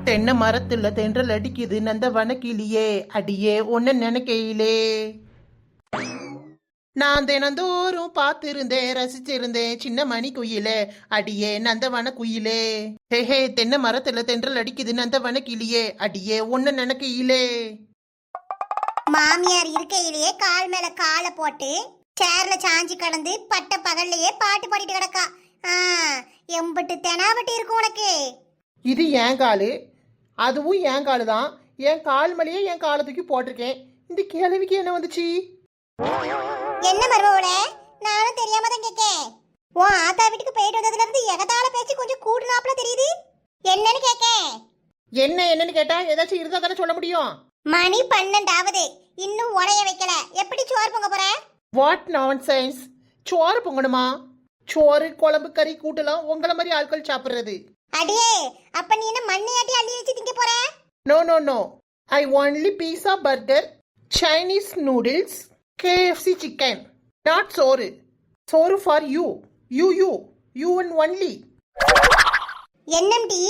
தென்னை மரத்துல தென்றல் அடிக்குது நந்தவன கிளியே அடியே ஒன்னு நினைக்கையிலே. நான் தினந்தோறும் பார்த்திருந்தேன் ரசிச்சிருந்தேன் சின்ன மணி குயிலே அடியே நந்தவன குயிலே. ஹே தென்னை மரத்துல தென்றல் அடிக்குது நந்தவன கிளியே அடியே ஒன்னு நினைக்கையிலே. மாமியார் இருக்கையிலேயே கால் மேல காலை போட்டு சேர்ல சாஞ்சி கடந்து பட்ட பகல்லையே பாட்டு பாடிட்டு கிடக்கா. எம்பட்டு தெனாவட்டி இருக்கும் உனக்கு. இது என் காலு, அதுவும் என் காலு தான். என் கால் மேலேயே என் காலை தூக்கி போட்டிருக்கேன். இந்த கேள்விக்கு என்ன வந்துச்சு? என்ன மருமவள, நானும் தெரியாம தான் கேட்கேன். உன் ஆத்தா வீட்டுக்கு போயிட்டு வந்ததுல இருந்து எகத்தால பேச்சு கொஞ்சம் கூடுனாப்ல தெரியுது. என்னன்னு கேட்க. என்னன்னு கேட்டா ஏதாச்சும் இருந்தா தானே சொல்ல முடியும். மணி 12 இன்னும் உடைய வைக்கல, எப்படி சோறு பொங்க போற? What nonsense. சோறு பொங்கணுமா? சோறு குழம்பு கறி கூட்டலாம் உங்களை மாதிரி ஆட்கள் சாப்பிடுறது. அடியே, அப்ப நீ என்ன மண்ணையாட்டி அள்ளி வச்சு திங்க போற? No no no, I only pizza burger Chinese noodles KFC chicken, not சோறு. சோறு for you you you you and only. என்னம்டி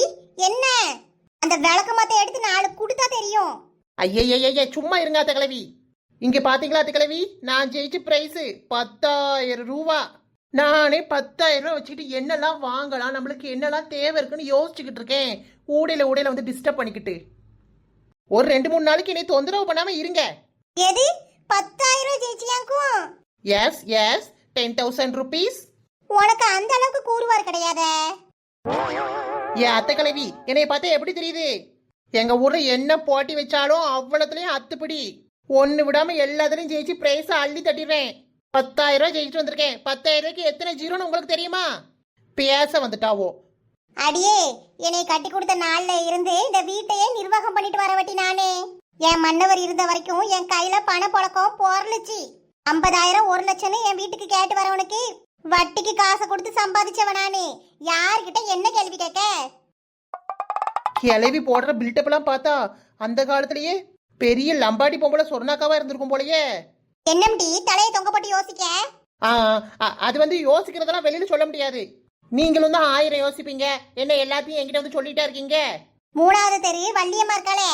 என்ன? அந்த விளக்க மாத்த எடுத்து நாலு குடுத்தா தெரியும். ஐயய்ய சும்மா இருங்க அத்த கிழவி. இங்க பாத்தீங்களா அத்த கிழவி, நான் ஜெயிச்ச பிரைஸ் 10,000 ரூபா. நானே 10,000 ரூபா வச்சுக்கிட்டு என்னெல்லாம் வாங்கலாம், நம்மளுக்கு என்னெல்லாம் தேவை இருக்குன்னு யோசிச்சுக்கிட்டு இருக்கேன். ஊடையில வந்து டிஸ்டர்ப் பண்ணிக்கிட்டு ஒரு 2-3 நாளைக்கு என்னை தொந்தரவு பண்ணாம இருங்க. எது 10,000 ஜெயிச்சியாக்கும்? S S 10,000 rupees. உனக்கு அந்த அளவுக்கு கூறுவார் கிடையாதே. ஏன் அத்த கிழவி, என்னைய பார்த்தா எப்படி தெரியுது? எங்க ஊர்ல என்ன போட்டி வச்சாலும் அவ்வளவுலயும் அத்துப்படி ஒன்னு விடாம எல்லாத்துலயும் ஜெயிச்சு பிரைஸ் அள்ளி தட்டிடுவேன். 10,000 ரூபாய் ஜெயிச்சுட்டு வந்திருக்கேன். 10,000 ரூபாய்க்கு எத்தனை ஜீரோன்னு உங்களுக்கு தெரியுமா? பேச வந்துட்டாவோ. அடியே, என்னை கட்டி கொடுத்த நாள்ல இருந்து இந்த வீட்டையே நிர்வாகம் பண்ணிட்டு வரவட்டி நானே. என் மன்னவர் இருந்த வரைக்கும் என் கையில பண புழக்கம் போரலுச்சு. 50,000 1,00,000 என் வீட்டுக்கு கேட்டு வரவனுக்கு வட்டிக்கு காசை கொடுத்து சம்பாதிச்சவ நானே. யார்கிட்ட என்ன கேள்வி கேட்க? கிளவி போடுற பில்டப் எல்லாம் பார்த்தா அந்த காலத்திலேயே பெரிய லம்பாடி பொம்பளை சொர்ணாக்காவா இருந்திருக்கும் போலயே. என்னம்டி தலையை தொங்க போட்டு யோசிக்க? அது வந்து யோசிக்கிறதெல்லாம் வெளியில சொல்ல முடியாது. நீங்களும் தான் 1000 யோசிப்பீங்க. என்ன எல்லாத்தையும் என்கிட்ட வந்து சொல்லிட்டா இருக்கீங்க. 3வது தெரு வள்ளியம்மா இருக்காளே,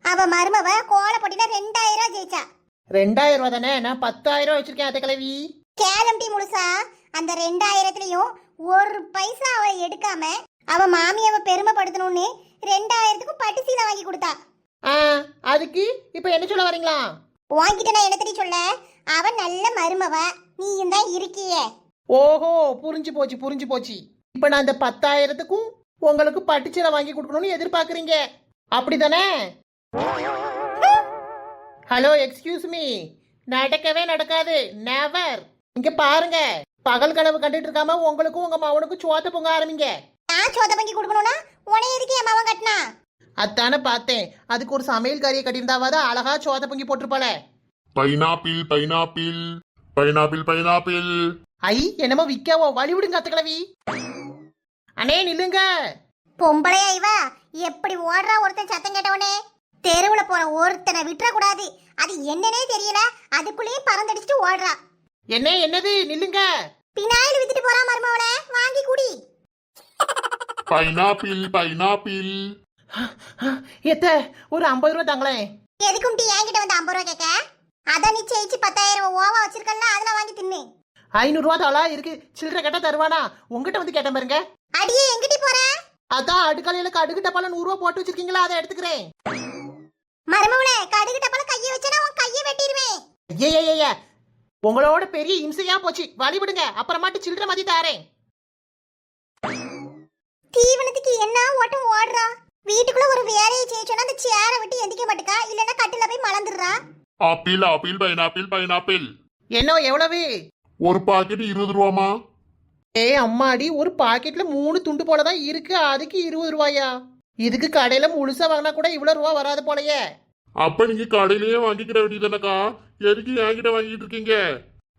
அவ மருமவ கோல போட்டில 2,000 ஜெயிச்சா. 2,000 ரூபா தானே, நான் 10,000 வச்சிருக்கேன் அத்த கிழவி. கேளம்டி முழுசா. அந்த 2,000த்துலயும் ஒரு பைசா அவ எடுக்காம அவ மாமியாவ பெருமைப்படுத்தணும்னு 2,000த்துக்கு பட்டு சீலை வாங்கி கொடுத்தா. அதுக்கு இப்ப என்ன சொல்ல வரீங்களா? வாங்கிட்ட நான் என்ன தெரியும் சொல்ல? அவன் நல்ல மருமவ, நீயும் தான் இருக்கியே. ஓஹோ, புரிஞ்சு போச்சு. இப்ப நான் இந்த 10,000த்துக்கும் உங்களுக்கு பட்டுச்சீலை வாங்கி கொடுக்கணும்னு எதிர்பார்க்கறீங்க, அப்படிதானே? Hello, excuse me. நடக்கவே நடக்காது, நெவர். இங்க பாருங்க, பகல் கனவு கண்டுட்டு இருக்காம உங்களுக்கும் உங்க மவனுக்கும் சோத்த பொங்க ஆரம்பிங்க. நான் சோத்த பொங்கி கொடுக்கணும்னா உன எதுக்கு என் மவன் கட்டினா? அதானே பார்த்தேன். அதுக்கு ஒரு சமையல் காரியை கட்டியிருந்தாவது அழகா சோத்த பொங்கி போட்டிருப்பாள. பைனாப்பிள். ஐ, என்னமோ விக்காவோ, வழி விடுங்க அத்த கிழவி. அண்ணே நில்லுங்க. பொம்பளையா இவா? எப்படி ஓடுறா ஒருத்தன் சத்தம் கேட்டவனே. தெருவுல போற ஒருத்தனை விட்டுற கூடாது. அது என்னன்னே தெரியல, அதுக்குள்ளேயே பறந்தடிச்சிட்டு ஓடுறா. என்னது நில்லுங்க. பினாயில் வித்துட்டு போறா மருமவள, வாங்கி குடி. பைனாப்பிள். எத்த ஒரு 50 ரூபா தாங்களேன். எதுக்கும் டீ என்கிட்ட வந்து 50 ரூபா கேட்க? அதான் நீ ஜெயிச்சு 10,000 ஓவா வச்சிருக்கல, அதெல்லாம் வாங்கி தின்னு. 500 ரூபா தாளா இருக்கு, சில்லறை கேட்டா தருவானா? உங்ககிட்ட வந்து கேட்டேன் பாருங்க. அடியே, எங்கிட்டி போற? அதான் அடுக்கலையில கடுகு டப்பால 100 ரூபா போட்டு வச்சிருக்கீங்களா, அதை எடுத்துக்கிறேன். மருமவளே, கடுகு டப்பால கையை வச்சனா உன் கையை வெட்டிடுவேன். ஐயா, உங்களோட பெரிய இம்சையா போச்சு. வழி விடுங்க, அப்புறமாட்டு சில்லறை மாத்தி தாரேன். தீவனத்துக்கு என்ன ஓட்டம் ஓடுறா? வீட்டுக்குள்ள ஒரு வேலையை செய்யச்சோன்னா அந்த சேரை விட்டு எந்திக்க மாட்டுக்கா, இல்லன்னா கட்டில போய் மலந்துடுறா. பைனாப்பிள். என்ன எவ்வளவு? ஒரு பாக்கெட் 20 ரூபாமா? அம்மாடி, ஒரு பாக்கெட்ல 3 துண்டு போலதான் இருக்கு, அதுக்கு 20 ரூபாயா? இதுக்கு கடையில முழுசா வாங்கினா கூட இவ்வளவு ரூபா வராது போலயே. அப்ப நீங்க கடையிலேயே வாங்கிக்கிட வேண்டியதானக்கா, எதுக்கு என்கிட்ட வாங்கிட்டு இருக்கீங்க?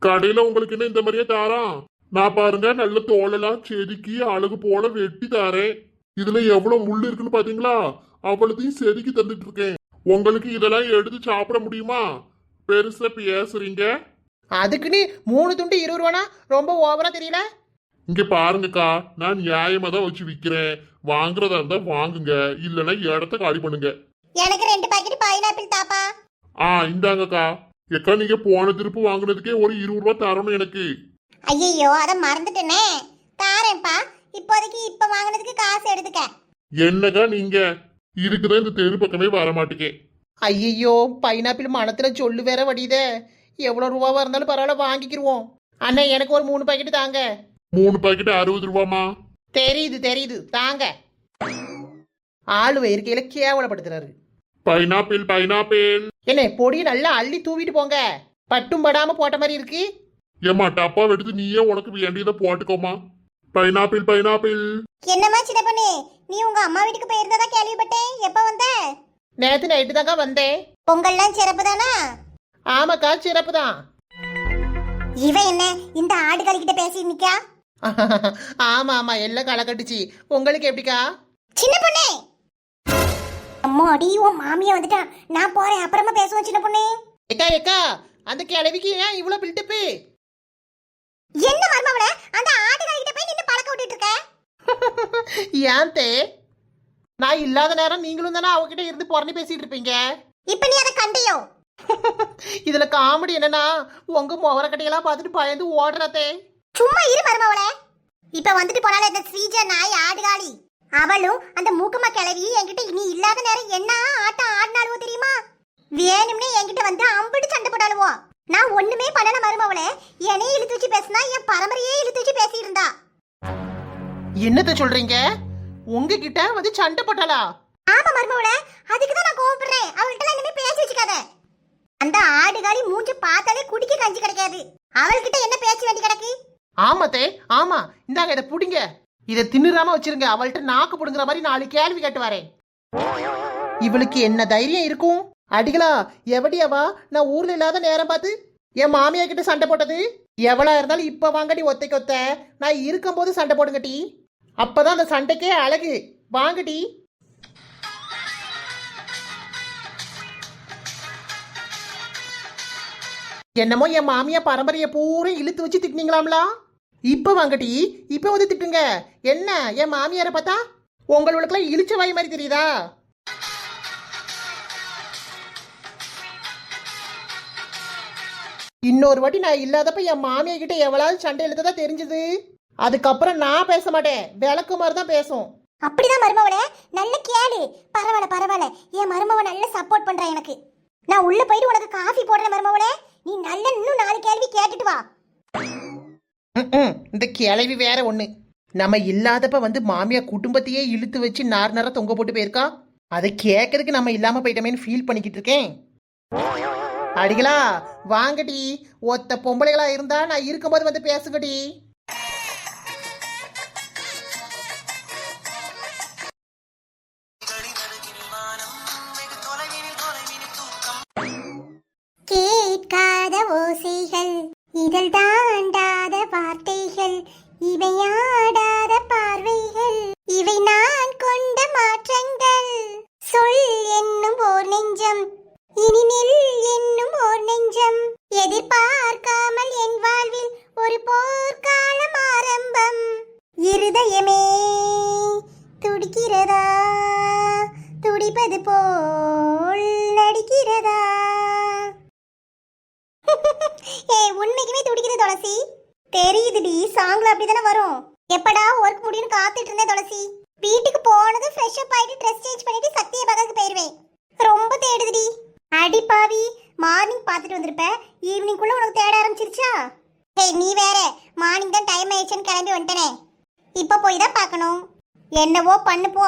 கடையில உங்களுக்கு என்ன இந்த மாதிரியே தாரான்? நான் பாருங்க, நல்ல தோலெல்லாம் செதுக்கி அழகு போல வெட்டி தாரேன். இதுல எவ்வளவு முள்ளு இருக்குன்னு பாத்தீங்களா? அவ்வளத்தையும் செதுக்கி தந்துட்டு இருக்கேன். உங்களுக்கு இதெல்லாம் எடுத்து சாப்பிட முடியுமா? பெருசா பேசுறீங்க. அதுக்குன்னு 3 துண்டு 20 ரூபானா ரொம்ப ஓவரா தெரியல. இங்க பாருங்கக்கா, நான் நியாயமா தான் வச்சு விக்கிறேன். வாங்குறதா இருந்தா வாங்குங்க, இல்லைன்னா இடத்த காலி பண்ணுங்க. எனக்கு 2 பாக்கெட் பைனாப்பிள் தாப்பா. இந்தாங்கக்கா. எக்கா, நீங்க போன திருப்பு வாங்குனதுக்கே ஒரு 20 ரூபாய் தரணும் எனக்கு. ஐயோ அத மறந்துட்டேனே. தாரேன்ப்பா. இப்போதைக்கு இப்ப வாங்குனதுக்கு காசு எடுத்துக்க. என்னக்கா நீங்க இருக்குதான் இந்த தெரு பக்கமே வர மாட்டேங்க. ஐயையோ பைனாப்பிள் மனத்துல சொல்லு வேற வடியுதே. எவ்வளோ ரூபாவா இருந்தாலும் பரவாயில்ல வாங்கிக்கிருவோம். அண்ணே எனக்கு ஒரு 3 பாக்கெட் தாங்க. 3 பாக்கெட் 60 ரூபாமா? தெரியுது தெரியுது தாங்க. ஆளு இருக்கையில கேவலப்படுத்துறாரு. Pineapple pineapple. என்ன பொடியை நல்லா அள்ளி தூவிட்டு போங்க. பட்டும் படாம போட்ட மாதிரி இருக்கு. ஏமா டப்பா எடுத்து நீயே உனக்கு வேண்டியதை போட்டுக்கோமா. Pineapple pineapple. என்னம்மா சின்ன பொண்ணு, நீ உங்க அம்மா வீட்டுக்கு போயிருந்ததா கேள்விப்பட்டேன். எப்ப வந்த? நேத்து நைட்டு தாங்க வந்தேன். பொங்கல்லாம் சிறப்பு தானா? ஆமாக்கா சிறப்பு தான். இவன் என்ன இந்த ஆடுகாலி கிட்ட பேசி நிக்கா? ஆமா ஆமா எல்லாம் களை கட்டுச்சு. உங்களுக்கு எப்படிக்கா? சின்ன பொண்ணே, அம்மாடி உன் மாமியா வந்துட்டா. நான் போறேன், அப்புறமா பேசுவோம் சின்ன பொண்ணே. ஏக்கா ஏக்கா அந்த கிழவிக்கு ஏன் இவ்வளோ பில்டப்பு? என்ன மர்மவள, அந்த ஆடுகாலி கிட்ட போய் நின்னு பழக்க விட்டுட்டு இருக்க? ஏன் தே? நான் இல்லாத நேரம் நீங்களும் தானே அவகிட்ட இருந்து புறணி பேசிட்டு இருப்பீங்க. இப்ப நீ அதை கண்டியோ? இதுல காமெடி என்னன்னா உங்க முகரக்கட்டையெல்லாம் பார்த்துட்டு பயந்து ஓடுறதே. சும்மா இரு மர்மவள. இப்ப வந்துட்டு போனால இந்த ஸ்ரீஜா நாய் ஆடுகாலி, அவளும் அந்த மூக்கம்மா கிளவி என்கிட்ட நீ இல்லாத நேரம் என்ன ஆட்டம் ஆடினாலுவோ தெரியுமா? வேணும்னே என்கிட்ட வந்து அம்பிட்டு சண்டை போடாளுவோ. நான் ஒண்ணுமே பண்ணல மருமவளே. என்னையே இழுத்து வச்சு பேசினா என் பரம்பரையே இழுத்து வச்சு பேசி இருந்தா. என்னத்த சொல்றீங்க? உங்ககிட்ட வந்து சண்டை போட்டாளா? ஆமா மருமவளே, அதுக்குதான் நான் கோவப்படுறேன். அவள்கிட்ட இனிமே பேசி வச்சுக்காத. அந்த ஆடுகாலி மூஞ்சி பார்த்தாலே குடிக்க கஞ்சி கிடைக்காது. அவள்கிட்ட என்ன பேச்சு வேண்டி கிடக்கு? ஆமாத்தே ஆமா. இந்தாங்க இதை புடிங்க. இதை தின்னுறாம வச்சிருங்க. அவள்கிட்ட நாக்கு புடுங்குற மாதிரி 4 கேள்வி கேட்டு வரேன். இவளுக்கு என்ன தைரியம் இருக்கும்? அடிகளா எவடியாவா நான் ஊர்ல இல்லாத நேரம் பார்த்து என் மாமியா கிட்ட சண்டை போட்டது. எவளா இருந்தாலும் இப்ப வாங்கடி ஒத்தைக்கு ஒத்த. நான் இருக்கும் போது சண்டை போடுங்கட்டி. அப்பதான் அந்த சண்டைக்கே அழகு. வாங்கடி. என்னமோ என் மாமியா பரம்பரைய பூரா இழுத்து வச்சு திட்டினீங்களாம்லா. இப்ப வாங்கடி, இப்ப வந்து திட்டுங்க. என்ன என் மாமியார பார்த்தா உங்களுக்குலாம் இழிச்ச வாய் மாதிரி தெரியுதா? இன்னொரு வாட்டி நான் இல்லாதப்ப என் மாமியா கிட்ட எவ்வளவு சண்டை இழுத்ததா தெரிஞ்சது. அதுக்கப்புறம் நான் பேச மாட்டேன், விளக்கு மாதிரி தான் பேசும். அப்படிதான் மருமவளே, நல்ல கேளு. பரவாயில்ல பரவாயில்ல, என் மருமவ நல்ல சப்போர்ட் பண்றா எனக்கு. நான் உள்ள போயிட்டு உனக்கு காஃபி போடுறேன் மருமவளே. நீ நல்ல இன்னும் 4 கேள்வி கேட்டுட்டு வா. இந்த கிளவி வேற ஒண்ணு. நம்ம இல்லாதப்ப வந்து மாமியா குடும்பத்தையே இழுத்து வச்சு நார் தொங்க போட்டு போயிருக்கா. அதை கேட்கறதுக்கு நம்ம இல்லாம போயிட்டோமேன்னு ஃபீல் பண்ணிக்கிட்டு இருக்கேன். அடிகளா வாங்கடி. ஒத்த பொம்பளைகளா இருந்தா நான் இருக்கும்போது வந்து பேசுங்கடி. கேட்காத ஓசைகள், இதழ் தாண்டாத வார்த்தைகள், இவையாடாத பார்வைகள், இவை நான் கொண்ட மாற்றங்கள். சொல் என்னும் ஓர் நெஞ்சம், இனி நில் என்னும் ஓர் நெஞ்சம். எதிர்பார்க்காமல் என் வாழ்வில் ஒரு போர்க்காலம் ஆரம்பம். இருதயமே துடிக்கிறதா, துடிப்பது போல் நடிக்கிறதா? உண்மைக்குமே துடிக்குது துளசி. தெரியுதுடி, சாங்ல அப்படிதானே வரும். எப்படா ஒர்க் முடியும்னு காத்துட்டு இருந்தேன் துளசி. வீட்டுக்கு போனது ஃப்ரெஷ் அப் ஆயிட்டு ட்ரெஸ் சேஞ்ச் பண்ணிட்டு சத்திய பகலுக்கு போயிருவேன். ரொம்ப தேடுதுடி. அடி பாவி, மார்னிங் பார்த்துட்டு வந்திருப்ப, ஈவினிங் குள்ள உனக்கு தேட ஆரம்பிச்சிருச்சா? நீ வேற மார்னிங் தான் டைம் ஆயிடுச்சுன்னு கிளம்பி வந்துட்டனே. இப்ப போய் தான் பார்க்கணும். என்னவோ பண்ணு போ.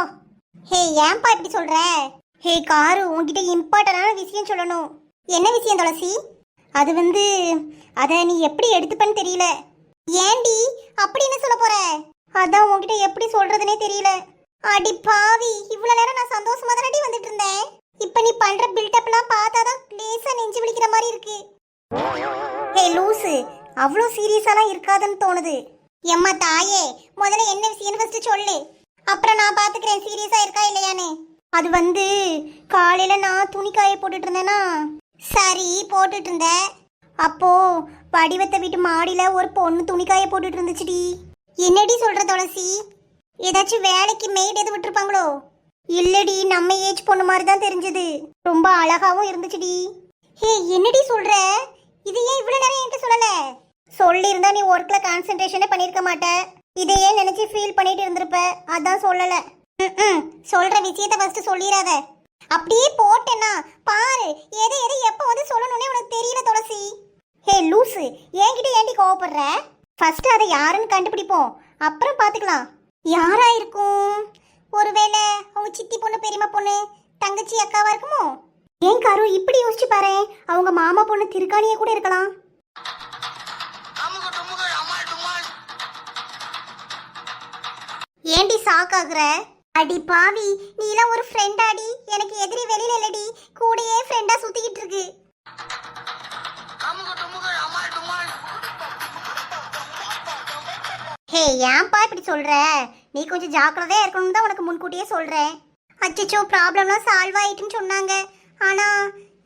ஏன்பா இப்படி சொல்ற? காரு, உன்கிட்ட இம்பார்ட்டன்டான விஷயம் சொல்லணும். என்ன விஷயம் துளசி? அது வந்து அதை நீ எப்படி எடுத்துப்பன்னு தெரியல. ஏண்டி அப்படி என்ன சொல்ல போற? அதான் உன்கிட்ட எப்படி சொல்றதுனே தெரியல. அடி பாவி, இவ்வளவு நேரம் நான் சந்தோஷமா தானடி வந்துட்டு இருந்தேன். இப்ப நீ பண்ற பில்டப்லாம் பார்த்தாதான் லேசா நெஞ்சு விழிக்கிற மாதிரி இருக்கு. லூசு, அவ்வளோ சீரியஸாலாம் இருக்காதுன்னு தோணுது. எம்மா தாயே, முதல்ல என்ன விஷயம் ஃபர்ஸ்ட் சொல்லு, அப்புறம் நான் பாத்துக்கிறேன் சீரியஸா இருக்கா இல்லையான்னு. அது வந்து காலையில நான் துணி காய போட்டுட்டு இருந்தேனா. சரி, போட்டுட்டு இருந்த. அப்போ வடிவத்தை வீட்டு மாடியில ஒரு பொண்ணு துணிக்காய போட்டுட்டு இருந்துச்சுடி. என்னடி சொல்ற துளசி? ஏதாச்சும் வேலைக்கு மெய்ட் எது விட்டுருப்பாங்களோ? இல்லடி, நம்ம ஏஜ் பொண்ணு மாதிரி தான் தெரிஞ்சது. ரொம்ப அழகாவும் இருந்துச்சுடி. ஹே, என்னடி சொல்ற? இது ஏன் இவ்வளவு நேரம் என்கிட்ட சொல்லல? சொல்லியிருந்தா நீ ஒர்க்ல கான்சென்ட்ரேஷனே பண்ணிருக்க மாட்ட. இதையே நினைச்சு ஃபீல் பண்ணிட்டு இருந்திருப்ப. அதான் சொல்லல. சொல்ற விஷயத்த ஃபர்ஸ்ட் சொல்லிராத. அப்படியே போட்டேன்னா பாரு, எதை எதை எப்ப வந்து சொல்லணும்னே உனக்கு தெரியல துளசி. ஹே லூசு, என்கிட்ட ஏண்டி கோவப்படுற? ஃபர்ஸ்ட் அதை யாருன்னு கண்டுபிடிப்போம், அப்புறம் பாத்துக்கலாம். யாரா இருக்கும்? ஒருவேளை அவங்க சித்தி பொண்ணு, பெரியம்மா பொண்ணு, தங்கச்சி, அக்காவா இருக்குமோ? ஏன் காரு இப்படி யோசிச்சு பாரு, அவங்க மாமா பொண்ணு திருக்காணியே கூட இருக்கலாம். ஏண்டி சாக்காகுற? அடி பாவி, நீ எல்லாம் ஒரு ஃப்ரெண்டாடி. எனக்கு எதிரி வெளியில இல்லடி, கூடயே ஃப்ரெண்டா சுத்திக்கிட்டு இருக்கு. ஹே, ஏன்பா இப்படி சொல்ற? நீ கொஞ்சம் ஜாக்கிரதையா இருக்கணும் தான் உனக்கு முன்கூட்டியே சொல்றேன். அச்சச்சோ, ப்ராப்ளம்லாம் சால்வ் ஆயிட்டுன்னு சொன்னாங்க. ஆனா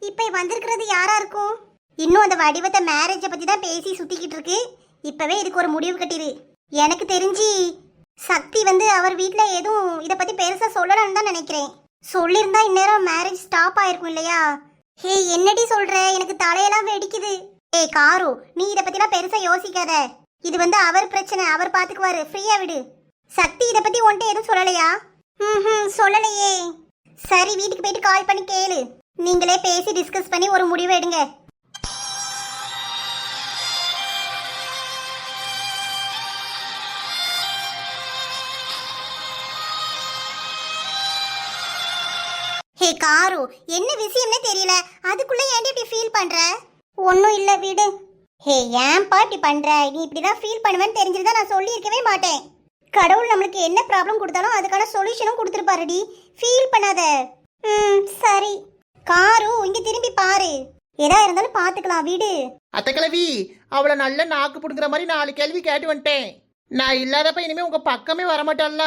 இப்ப வந்திருக்கிறது யாரா இருக்கும்? இன்னும் அந்த வடிவத்தை மேரேஜை பத்தி தான் பேசி சுத்திக்கிட்டு இருக்கு. இப்பவே இதுக்கு ஒரு முடிவு கட்டிரு. எனக்கு தெரிஞ்சு சக்தி அவர் வீட்ல எதுவும் இதை பத்தி பெருசா சொல்லலாம்னு தான் நினைக்கிறேன். சொல்லியிருந்தா இந்நேரம் மேரேஜ் ஸ்டாப் ஆயிருக்கும் இல்லையா? ஹே, என்னடி சொல்ற? எனக்கு தலையெல்லாம் வெடிக்குது. ஏய் காரு, நீ இதை பத்திலாம் பெருசா யோசிக்காத. இது அவர் பிரச்சனை, அவர் பாத்துக்குவாரு. ஃப்ரீயா விடு. சக்தி இதை பத்தி உன்கிட்ட எதுவும் சொல்லலையா? சொல்லலையே. சரி, வீட்டுக்கு போயிட்டு கால் பண்ணி கேளு. நீங்களே பேசி டிஸ்கஸ் பண்ணி ஒரு முடிவு எடுங்க. ஹே காரு, என்ன விஷயம்னே தெரியல, அதுக்குள்ள ஏன்டி இப்படி ஃபீல் பண்ற? ஒன்னும் இல்ல, விடு. ஹே, ஏன்பா இப்படி பண்ற? நீ இப்படிதான் ஃபீல் பண்ணுவேன்னு தெரிஞ்சிருந்தா நான் சொல்லியிருக்கவே மாட்டேன். கடவுள் நம்மளுக்கு என்ன ப்ராப்ளம் கொடுத்தாலும் அதுக்கான சொல்யூஷனும் கொடுத்துருப்பாருடி. ஃபீல் பண்ணாத. சரி காரு, இங்க திரும்பி பாரு. எதா இருந்தாலும் பாத்துக்கலாம், விடு. அத்தை கிழவி, அவளை நல்ல நாக்கு புடுங்குற மாதிரி 4 கேள்வி கேட்டு வந்துட்டேன். நான் இல்லாதப்ப இனிமே உங்க பக்கமே வரமாட்டாள்ல.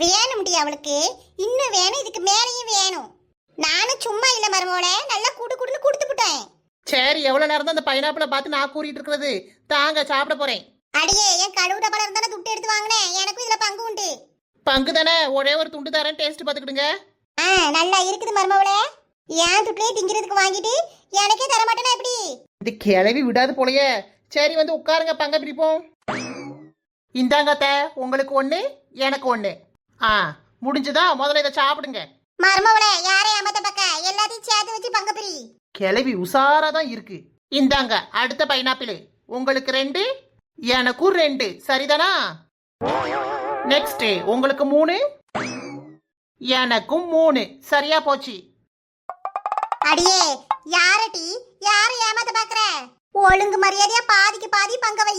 வேணும்டி அவளுக்கு, இன்னும் வேணும், இதுக்கு மேலேயும் வேணும். நானும் சும்மா இல்ல மருமோளே, நல்லா குடு குடுன்னு கொடுத்து விட்டேன். சரி, எவ்வளவு நேரம் தான் அந்த பைனாப்பிளை பார்த்து நான் கூறிட்டு இருக்கிறது? தாங்க, சாப்பிட போறேன். அடியே, என் கழுவுட பழம் இருந்தானே துட்டு எடுத்து வாங்கினேன். எனக்கும் இதுல பங்கு உண்டு. பங்கு தானே, ஒரே ஒரு துண்டு தரேன், டேஸ்ட் பார்த்துக்கிடுங்க. நல்லா இருக்குது மருமவளே. ஏன் துட்லயே திங்கிறதுக்கு வாங்கிட்டு எனக்கே தர மாட்டேனா எப்படி? இந்த கிளவி விடாது போலயே. சரி, உட்காருங்க, பங்க பிரிப்போம். இந்தாங்க அத்தை, உங்களுக்கு 1, எனக்கு 1. முடிஞ்சதா? முதல்ல இதை சாப்பிடுங்க. மருமவளே, யாரை ஏமாத்த பக்க? எல்லாத்தையும் சேர்த்து வச்சு பங்கு பிரி. கிளவி உசாரா தான் இருக்கு. இந்தாங்க அடுத்த பைனாப்பிள். உங்களுக்கு 2, எனக்கும் 2. சரிதானா? நெக்ஸ்ட் உங்களுக்கு 3, எனக்கும் 3. சரியா போச்சு. அடியே, யாரடி? யாரை ஏமாத்த பாக்குற? ஒழுங்கு மரியாதையா பாதிக்கு பாதி பங்க வை.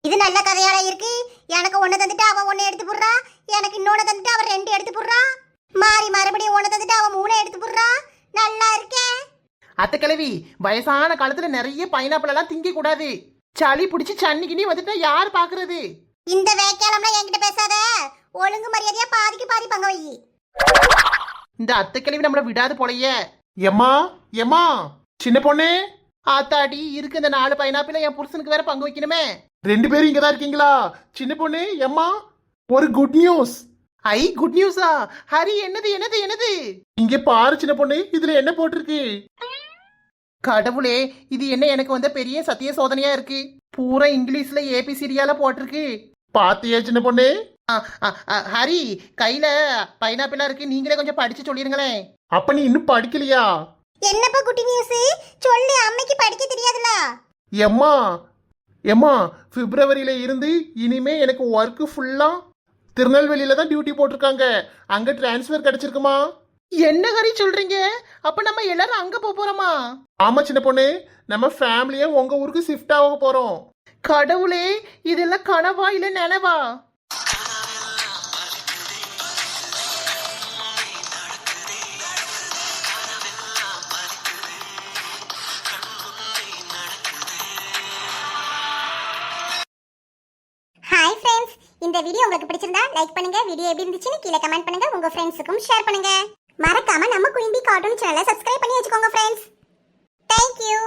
இது நல்ல கதையால இருக்கு. எனக்கு 1 தந்துட்டு அவன் 1 எடுத்து போடுறா, எனக்கு இன்னொன்னு தந்துட்டு அவன் 2 எடுத்து போடுறா, மாறி மறுபடியும் 1 தந்துட்டு அவன் 3 எடுத்து போடுறா. நல்லா இருக்கே. அத்தை கிழவி, வயசான காலத்துல நிறைய பைனாப்பிள் எல்லாம் திங்க கூடாது. சளி பிடிச்சி சன்னிக்கினி வந்துட்டா யார் பாக்குறது? இந்த வேக்காலம்லாம் என்கிட்ட பேசாத. ஒழுங்கு மரியாதையா பாதிக்கு பாதி பங்க வை. இந்த அத்தை கிழவி நம்மள விடாது போலயே. எம்மா எம்மா, சின்ன பொண்ணு. ஆத்தாடி, இருக்கு இந்த 4 பைனாப்பிள் என் புருஷனுக்கு வேற பங்கு வைக்கணுமே. 2 பேரும் இங்கதான் இருக்கீங்களா? சின்ன பொண்ணு, எம்மா, ஒரு குட் நியூஸ். ஐ, குட் நியூஸா? ஹரி, என்னது என்னது என்னது? இங்க பாரு சின்ன பொண்ணு, இதுல என்ன போட்டிருக்கு? கடவுளே, இது என்ன எனக்கு வந்த பெரிய சத்திய சோதனையா இருக்கு. பூரா இங்கிலீஷ்ல ஏபிசிடியால போட்டிருக்கு. பாத்தியா சின்ன பொண்ணு? ஹரி, கையில பைனாப்பிளா இருக்கு, நீங்களே கொஞ்சம் படிச்சு சொல்லிருங்களேன். அப்ப நீ இன்னும் படிக்கலையா? என்னப்பா குட்டி நியூஸ் சொல்லு, அம்மைக்கு படிக்க தெரியாதுல. எம்மா எம்மா, பிப்ரவரியில இருந்து இனிமே எனக்கு ஒர்க் ஃபுல்லா திருநெல்வேலியில தான் டியூட்டி போட்டிருக்காங்க. அங்க டிரான்ஸ்ஃபர் கிடைச்சிருக்குமா? என்ன ஹரி சொல்றீங்க? அப்ப நம்ம எல்லாரும் அங்க போறோமா? ஆமா சின்ன பொண்ணு, நம்ம ஃபேமிலியா உங்க ஊருக்கு ஷிஃப்ட் ஆக போறோம். கடவுளே, இதெல்லாம் கனவா இல்ல நினைவா? ஹாய் ஃப்ரெண்ட்ஸ், இந்த வீடியோ உங்களுக்கு பிடிச்சிருந்தா லைக் பண்ணுங்க. வீடியோ எப்படி இருந்துச்சுன்னு கீழே கமெண்ட் பண்ணுங்க. உங்க ஃப்ரெண்ட்ஸுக்கும் ஷேர் பண்ணுங்க. மறக்காம நம்ம குயின்பி கார்ட்டூன் சேனலை சப்ஸ்கிரைப் பண்ணி வச்சுக்கோங்க ஃப்ரெண்ட்ஸ். தேங்க்யூ.